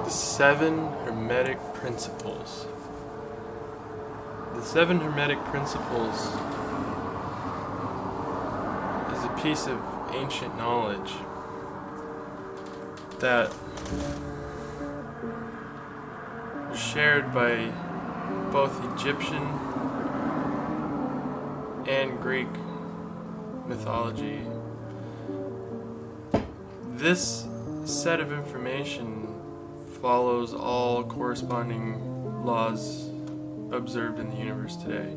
The 7 Hermetic Principles. The 7 Hermetic Principles is a piece of ancient knowledge that was shared by both Egyptian and Greek mythology. This set of information follows all corresponding laws observed in the universe today.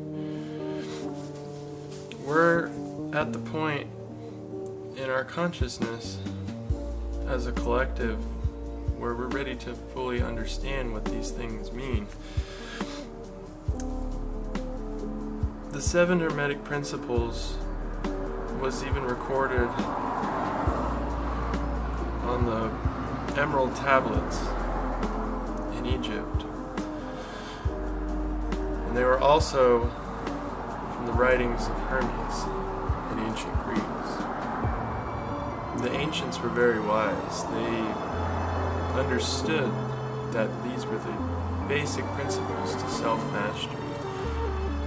We're at the point in our consciousness as a collective where we're ready to fully understand what these things mean. The 7 Hermetic Principles was even recorded on the emerald tablets in Egypt. And they were also from the writings of Hermes in ancient Greece. The ancients were very wise. They understood that these were the basic principles to self-mastery,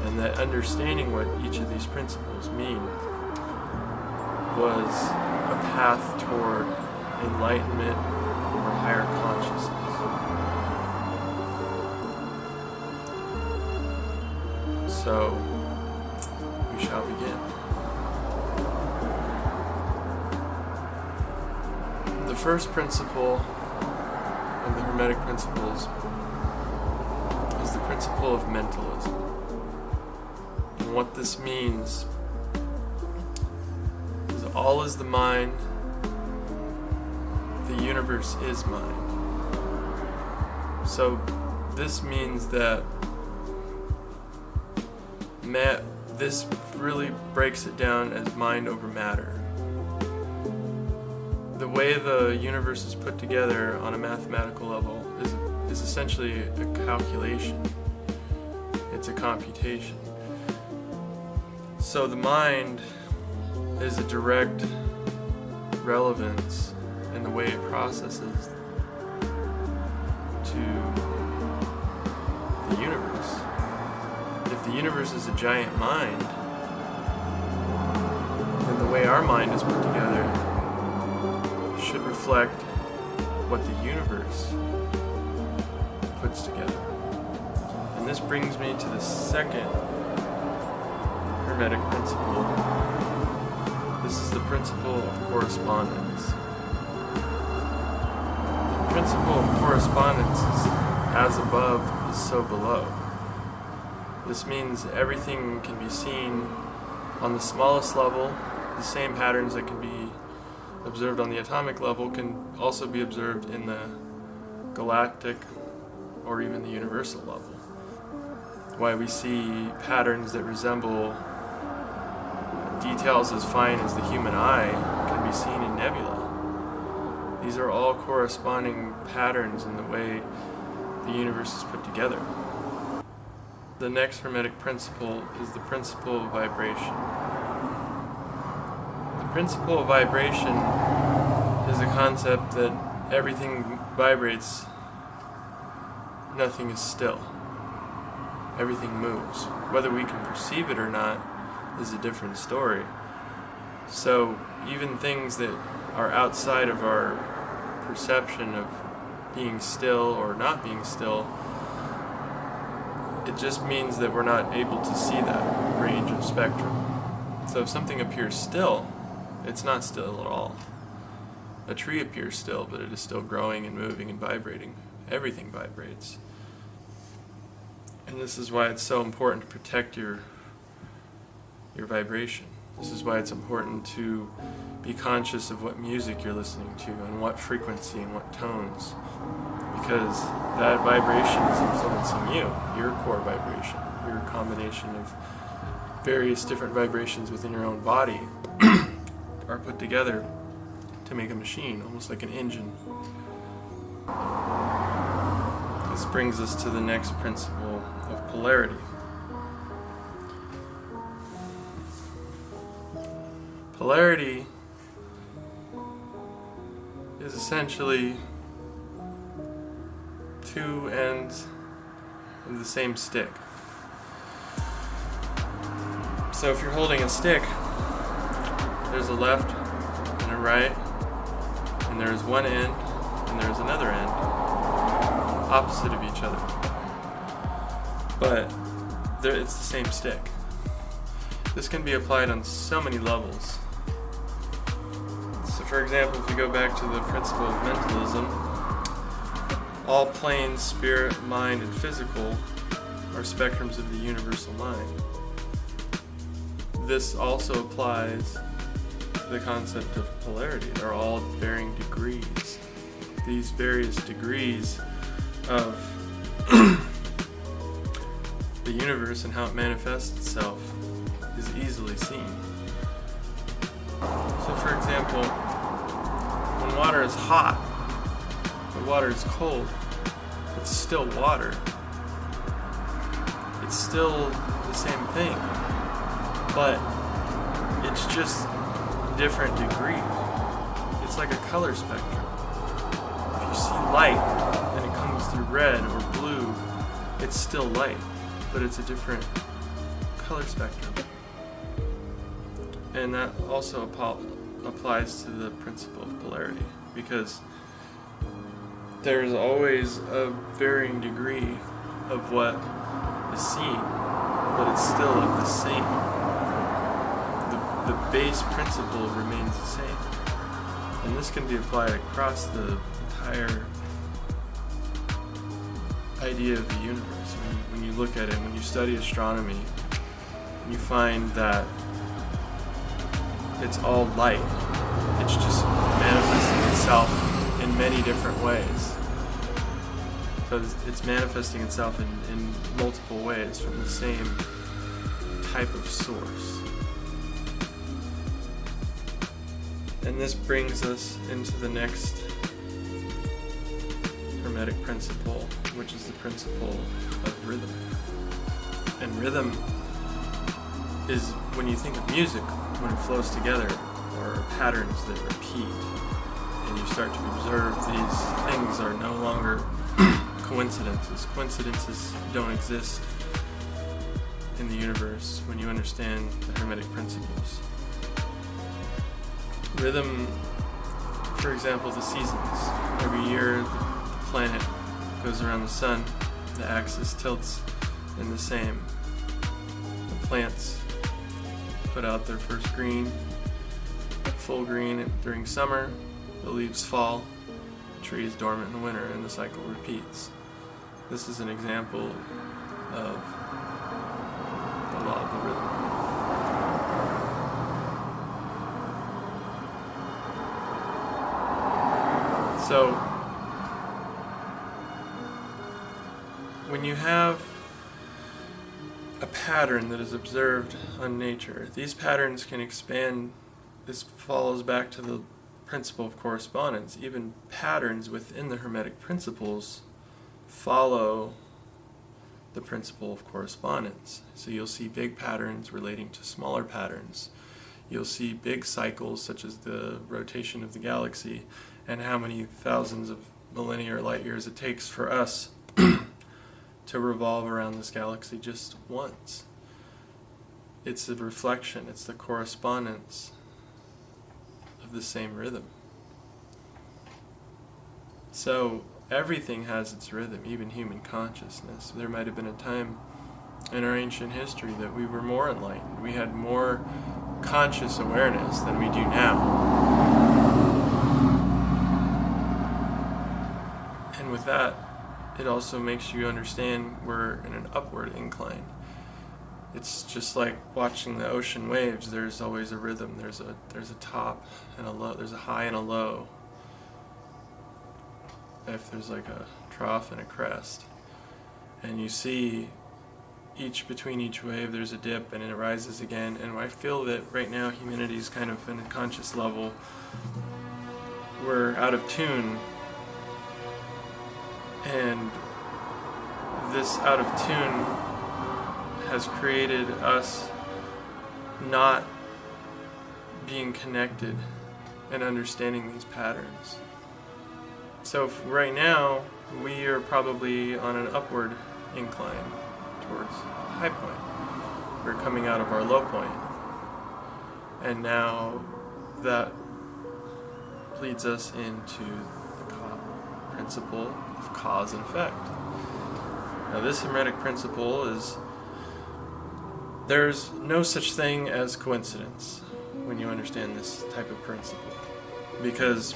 and that understanding what each of these principles mean was a path toward enlightenment or higher consciousness. So, we shall begin. The first principle of the Hermetic Principles is the principle of mentalism. And what this means is all is the mind, the universe is mind. So this means that this really breaks it down as mind over matter. The way the universe is put together on a mathematical level is essentially a calculation. It's a computation. So the mind is a direct relevance in the way it processes to the universe. If the universe is a giant mind, then the way our mind is put together should reflect what the universe puts together. And this brings me to the second Hermetic Principle. This is the principle of correspondence. The principle of correspondence is as above is so below. This means everything can be seen on the smallest level. The same patterns that can be observed on the atomic level can also be observed in the galactic or even the universal level. Why we see patterns that resemble details as fine as the human eye can be seen in nebula. These are all corresponding patterns in the way the universe is put together. The next Hermetic principle is the principle of vibration. The principle of vibration is a concept that everything vibrates, nothing is still. Everything moves. Whether we can perceive it or not is a different story. So even things that are outside of our perception of being still or not being still, it just means that we're not able to see that range of spectrum. So if something appears still, it's not still at all. A tree appears still, but it is still growing and moving and vibrating. Everything vibrates. And this is why it's so important to protect your vibration. This is why it's important to be conscious of what music you're listening to and what frequency and what tones, because that vibration is influencing you, your core vibration, your combination of various different vibrations within your own body are put together to make a machine, almost like an engine. This brings us to the next principle of polarity. Polarity is essentially two ends of the same stick. So if you're holding a stick, there's a left and a right, and there's one end and there's another end, opposite of each other. But it's the same stick. This can be applied on so many levels. So for example, if we go back to the principle of mentalism, all planes, spirit, mind, and physical, are spectrums of the universal mind. This also applies to the concept of polarity. They're all varying degrees. These various degrees of the universe and how it manifests itself is easily seen. So for example, when water is hot, when water is cold, it's still water. It's still the same thing, but it's just different degree. It's like a color spectrum. If you see light and it comes through red or blue, it's still light, but it's a different color spectrum. And that also applies to the principle of polarity, because there's always a varying degree of what is seen, but it's still of the same. The base principle remains the same. And this can be applied across the entire idea of the universe. When you look at it, when you study astronomy, you find that it's all light. It's just manifesting itself in many different ways. So it's manifesting itself in multiple ways from the same type of source. And this brings us into the next Hermetic principle, which is the principle of rhythm. And rhythm is, when you think of music, when it flows together, or patterns that repeat, and you start to observe these things are no longer coincidences. Coincidences don't exist in the universe when you understand the Hermetic principles. Rhythm, for example, the seasons. Every year the planet goes around the sun, the axis tilts in the same. The plants put out their first green, full green during summer, the leaves fall, the tree is dormant in winter, and the cycle repeats. This is an example of the law of the rhythm. So, when you have a pattern that is observed on nature, these patterns can expand. This follows back to the principle of correspondence. Even patterns within the Hermetic principles follow the principle of correspondence. So you'll see big patterns relating to smaller patterns. You'll see big cycles such as the rotation of the galaxy and how many thousands of millennia or light years it takes for us to revolve around this galaxy just once. It's the reflection, it's the correspondence of the same rhythm. So everything has its rhythm, even human consciousness. There might have been a time in our ancient history that we were more enlightened. We had more conscious awareness than we do now. And with that, it also makes you understand we're in an upward incline. It's just like watching the ocean waves. There's always a rhythm. There's a top and a low. There's a high and a low. If there's like a trough and a crest, and you see between each wave there's a dip and it rises again. And I feel that right now humanity is kind of in a conscious level. We're out of tune, and this out of tune has created us not being connected and understanding these patterns. So right now, we are probably on an upward incline towards a high point. We're coming out of our low point. And now that leads us into the principle of cause and effect. Now this Hermetic principle is, there's no such thing as coincidence when you understand this type of principle. Because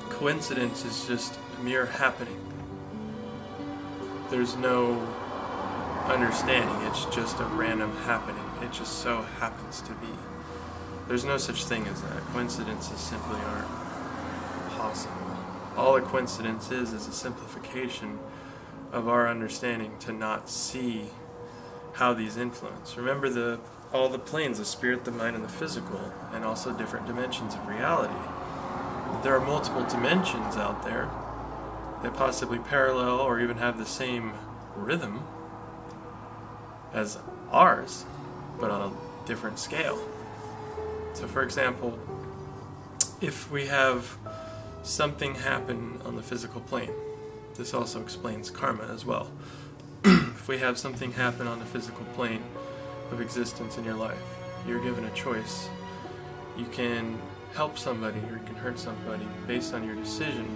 coincidence is just a mere happening. There's no understanding, it's just a random happening. It just so happens to be. There's no such thing as that. Coincidences simply aren't possible. All a coincidence is a simplification of our understanding to not see how these influence. Remember all the planes, the spirit, the mind, and the physical, and also different dimensions of reality. There are multiple dimensions out there that possibly parallel or even have the same rhythm as ours, but on a different scale. So for example, if we have something happen on the physical plane, this also explains karma as well. If we have something happen on the physical plane of existence in your life, you're given a choice. You can help somebody or you can hurt somebody based on your decision,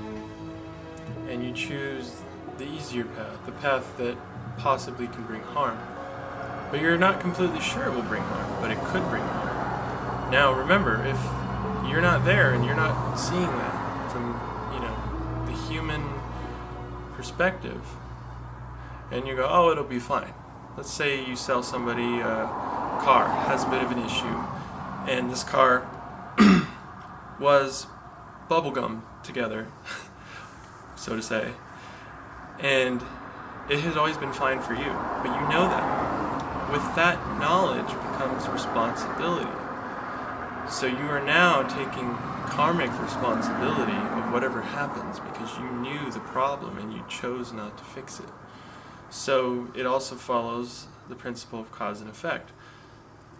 and you choose the easier path, the path that possibly can bring harm. But you're not completely sure it will bring harm, but it could bring harm. Now remember, if you're not there and you're not seeing that from, the human perspective, and you go, oh, it'll be fine. Let's say you sell somebody a car, has a bit of an issue, and this car was bubblegum together, so to say, and it has always been fine for you, but you know that. With that knowledge becomes responsibility. So you are now taking karmic responsibility of whatever happens because you knew the problem and you chose not to fix it. So it also follows the principle of cause and effect.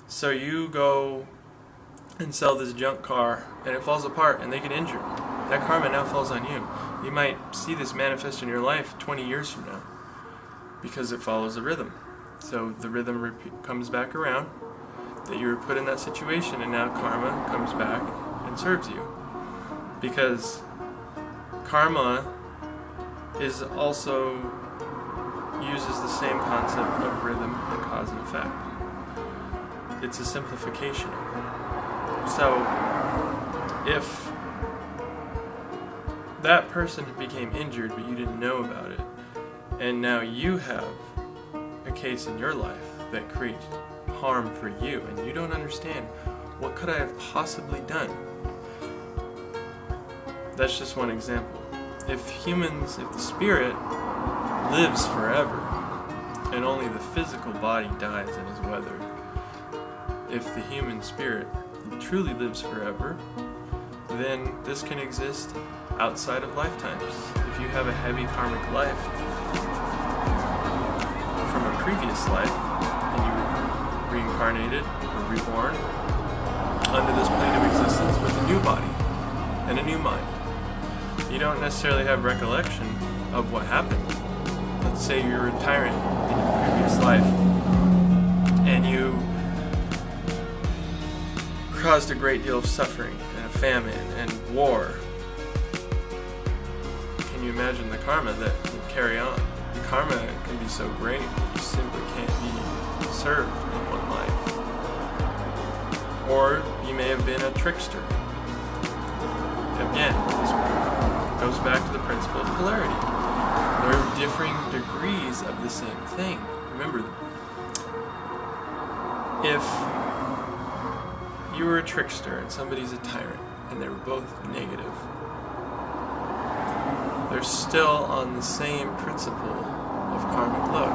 So you go and sell this junk car and it falls apart and they get injured. That karma now falls on you. You might see this manifest in your life 20 years from now because it follows the rhythm. So the rhythm comes back around, that you were put in that situation, and now karma comes back and serves you. Because karma is also uses the same concept of rhythm and cause and effect. It's a simplification of it. So if that person became injured but you didn't know about it, and now you have a case in your life that creates harm for you and you don't understand, what could I have possibly done? That's just one example. If the spirit lives forever and only the physical body dies and is weathered, if the human spirit truly lives forever, then this can exist outside of lifetimes. If you have a heavy karmic life from a previous life and you reincarnated or reborn under this plane of existence with a new body and a new mind, you don't necessarily have recollection of what happened. Let's say you're a tyrant in your previous life and you caused a great deal of suffering and a famine and war. Can you imagine the karma that would carry on? The karma can be so great that you simply can't be served in one life. Or you may have been a trickster. Again, this goes back to the principle of polarity. There are differing degrees of the same thing. Remember, if you were a trickster and somebody's a tyrant, and they were both negative, they're still on the same principle of karmic load.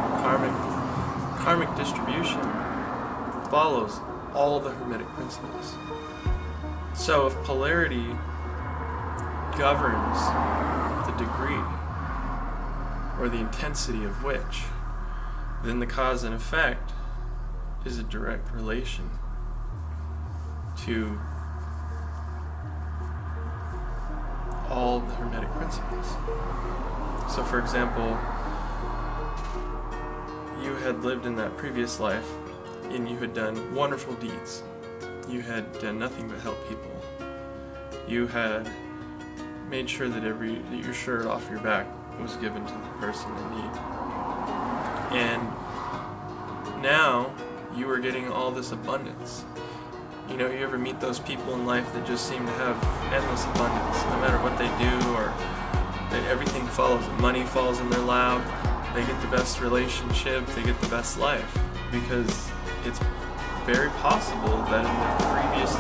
Karmic distribution follows all the Hermetic principles. So if polarity governs the degree or the intensity of which, then the cause and effect is a direct relation to all the Hermetic Principles. So for example, you had lived in that previous life and you had done wonderful deeds. You had done nothing but help people. You had made sure that your shirt off your back was given to the person in need. And now you are getting all this abundance. You know, you ever meet those people in life that just seem to have endless abundance, no matter what they do, or that everything follows, money falls in their lap, they get the best relationship, they get the best life, because it's very possible that in their previous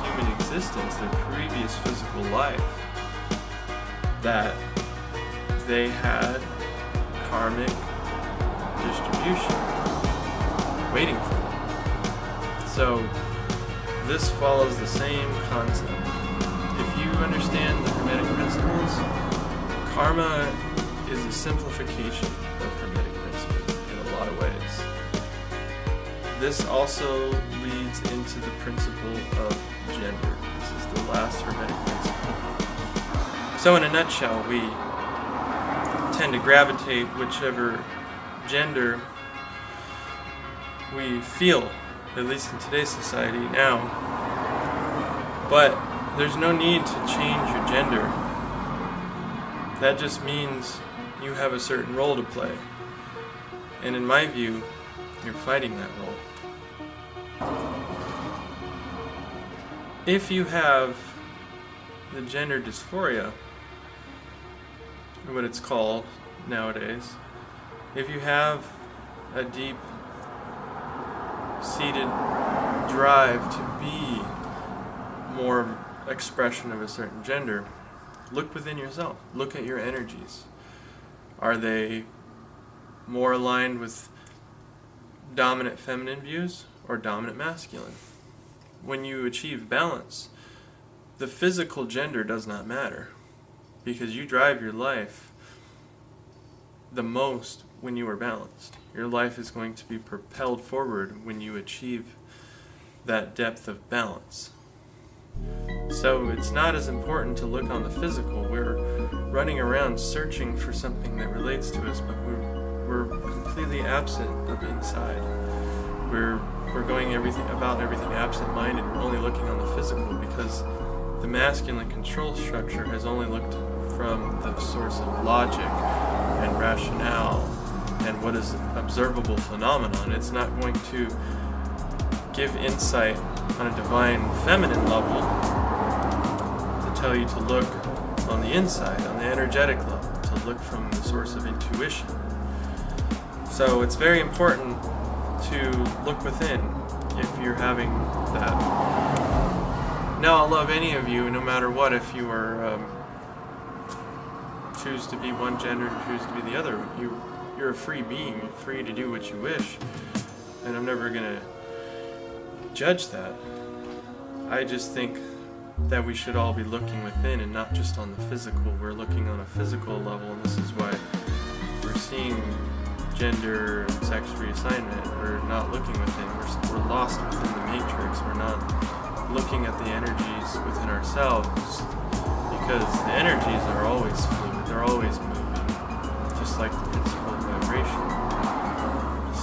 human existence, their previous physical life, that they had karmic distribution waiting for them. So this follows the same concept. If you understand the Hermetic Principles, karma is a simplification of Hermetic Principles in a lot of ways. This also leads into the principle of gender. This is the last Hermetic Principle. So in a nutshell, we tend to gravitate whichever gender we feel, at least in today's society now. But there's no need to change your gender. That just means you have a certain role to play. And in my view, you're fighting that role. If you have the gender dysphoria, what it's called nowadays, if you have a deep seated drive to be more expression of a certain gender, look within yourself. Look at your energies. Are they more aligned with dominant feminine views or dominant masculine? When you achieve balance, the physical gender does not matter, because you drive your life the most when you are balanced. Your life is going to be propelled forward when you achieve that depth of balance. So it's not as important to look on the physical. We're running around searching for something that relates to us, but we're completely absent of inside. We're going about everything absent-minded. We're only looking on the physical because the masculine control structure has only looked from the source of logic and rationale and what is observable phenomenon. It's not going to give insight on a divine feminine level to tell you to look on the inside, on the energetic level, to look from the source of intuition. So it's very important to look within if you're having that. Now, I'll love any of you, no matter what, if you are choose to be one gender and choose to be the other. You're a free being, you're free to do what you wish, and I'm never going to judge that. I just think that we should all be looking within and not just on the physical. We're looking on a physical level, and this is why we're seeing gender and sex reassignment. We're not looking within. We're lost within the matrix. We're not looking at the energies within ourselves, because the energies are always fluid. They're always moving, just like the principle of vibration.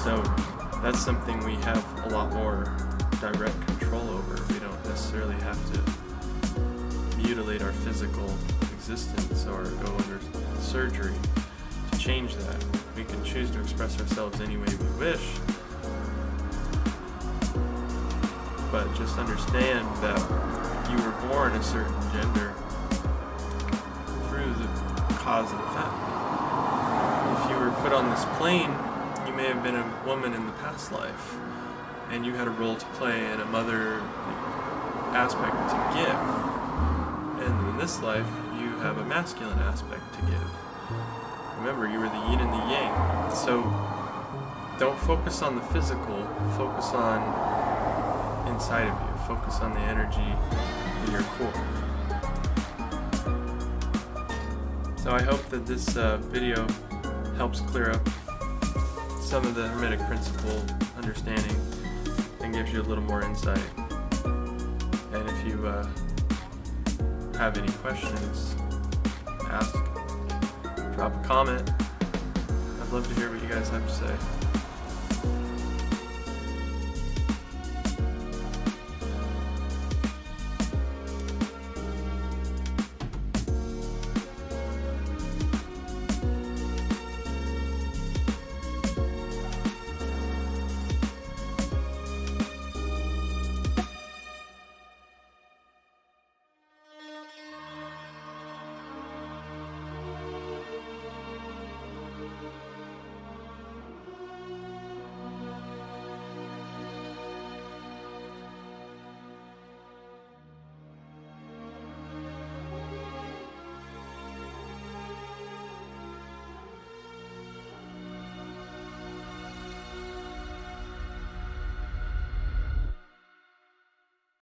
So that's something we have a lot more direct control over. We don't necessarily have to mutilate our physical existence or go under surgery to change that. We can choose to express ourselves any way we wish, but just understand that you were born a certain gender through the cause and effect. If you were put on this plane, you may have been a woman in the past life, and you had a role to play and a mother aspect to give. And in this life, you have a masculine aspect to give. Remember, you were the yin and the yang. So don't focus on the physical, focus on inside of you. Focus on the energy in your core. So I hope that this video helps clear up some of the Hermetic Principle understanding and gives you a little more insight. And if you have any questions, ask, drop a comment. I'd love to hear what you guys have to say.